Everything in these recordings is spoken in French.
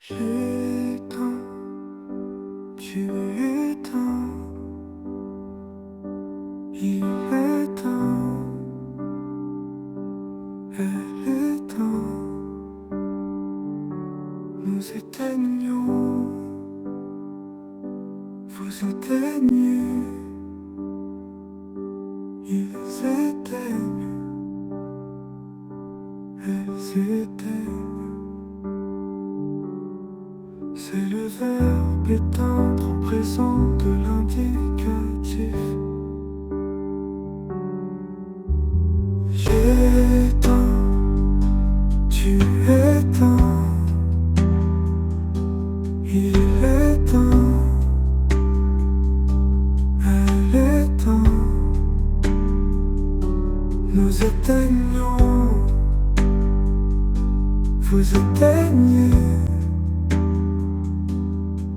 J'éteins, tu éteins, il éteint, elle éteint, nous éteignons, vous éteignez, ils éteignent, elles éteignent. C'est le verbe éteindre en présent de l'indicatif. J'éteins, tu éteins, il éteint, elle éteint, nous éteignons, vous éteignez.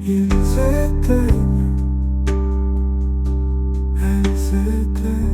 Ils éteignent, elles éteignent.